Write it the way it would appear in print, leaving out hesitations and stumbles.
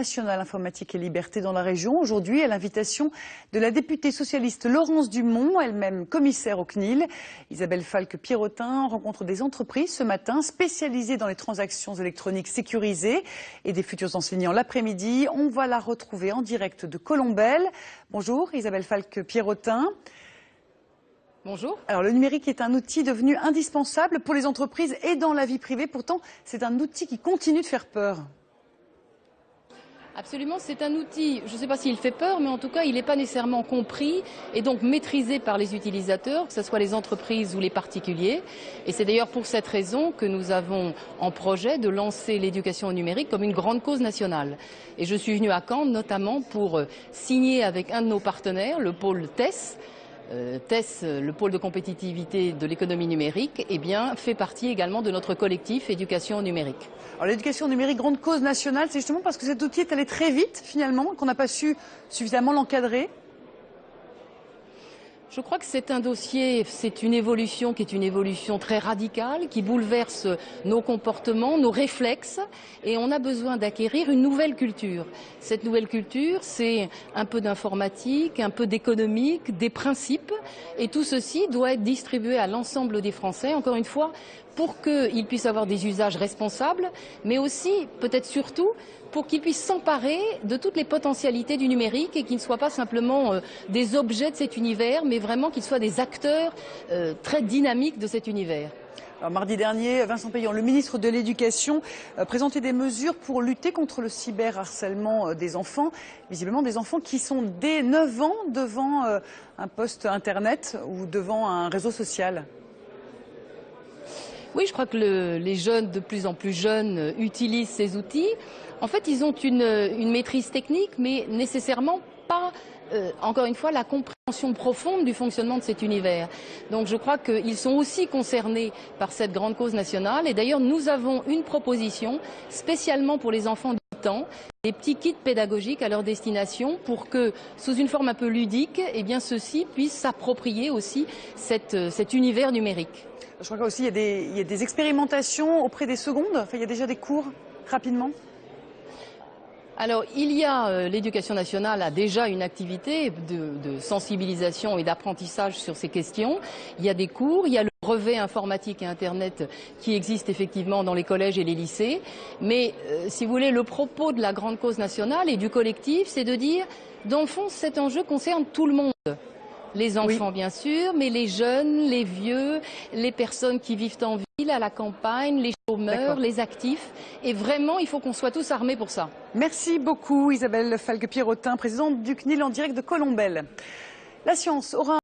Nationale informatique et liberté dans la région, aujourd'hui à l'invitation de la députée socialiste Laurence Dumont, elle-même commissaire au CNIL. Isabelle Falque-Pierrotin rencontre des entreprises ce matin spécialisées dans les transactions électroniques sécurisées et des futurs enseignants l'après-midi. On va la retrouver en direct de Colombelles. Bonjour Isabelle Falque-Pierrotin. Bonjour. Alors le numérique est un outil devenu indispensable pour les entreprises et dans la vie privée. Pourtant, c'est un outil qui continue de faire peur. Absolument, c'est un outil, je ne sais pas s'il fait peur, mais en tout cas, il n'est pas nécessairement compris et donc maîtrisé par les utilisateurs, que ce soit les entreprises ou les particuliers. Et c'est d'ailleurs pour cette raison que nous avons en projet de lancer l'éducation au numérique comme une grande cause nationale. Et je suis venue à Caen notamment pour signer avec un de nos partenaires, le pôle TES. TES, le pôle de compétitivité de l'économie numérique, fait partie également de notre collectif éducation au numérique. Alors l'éducation numérique, grande cause nationale, c'est justement parce que cet outil est allé très vite finalement, qu'on n'a pas su suffisamment l'encadrer. Je crois que c'est un dossier, c'est une évolution qui est une évolution très radicale, qui bouleverse nos comportements, nos réflexes, et on a besoin d'acquérir une nouvelle culture. Cette nouvelle culture, c'est un peu d'informatique, un peu d'économique, des principes, et tout ceci doit être distribué à l'ensemble des Français, encore une fois, pour qu'ils puissent avoir des usages responsables, mais aussi, peut-être surtout, pour qu'ils puissent s'emparer de toutes les potentialités du numérique et qu'ils ne soient pas simplement des objets de cet univers, mais vraiment qu'ils soient des acteurs très dynamiques de cet univers. Alors, mardi dernier, Vincent Payon, le ministre de l'Éducation, présentait des mesures pour lutter contre le cyberharcèlement des enfants, visiblement des enfants qui sont dès 9 ans devant un poste internet ou devant un réseau social. Oui, je crois que les jeunes, de plus en plus jeunes, utilisent ces outils. En fait, ils ont une maîtrise technique, mais nécessairement pas, encore une fois, la compréhension profonde du fonctionnement de cet univers. Donc je crois qu'ils sont aussi concernés par cette grande cause nationale. Et d'ailleurs, nous avons une proposition spécialement pour les enfants de 8 ans, des petits kits pédagogiques à leur destination pour que, sous une forme un peu ludique, ceux-ci puissent s'approprier aussi cet univers numérique. Je crois qu'aussi il y a des expérimentations auprès des secondes. Enfin, il y a déjà des cours rapidement. Alors, l'éducation nationale a déjà une activité de sensibilisation et d'apprentissage sur ces questions. Il y a des cours, il y a le brevet informatique et Internet qui existe effectivement dans les collèges et les lycées. Mais, si vous voulez, le propos de la grande cause nationale et du collectif, c'est de dire, dans le fond, cet enjeu concerne tout le monde. Les enfants, bien sûr, mais les jeunes, les vieux, les personnes qui vivent en ville, à la campagne, les chômeurs, les actifs. Et vraiment, il faut qu'on soit tous armés pour ça. Merci beaucoup Isabelle Falque-Pierrotin, présidente du CNIL en direct de Colombelles. La science aura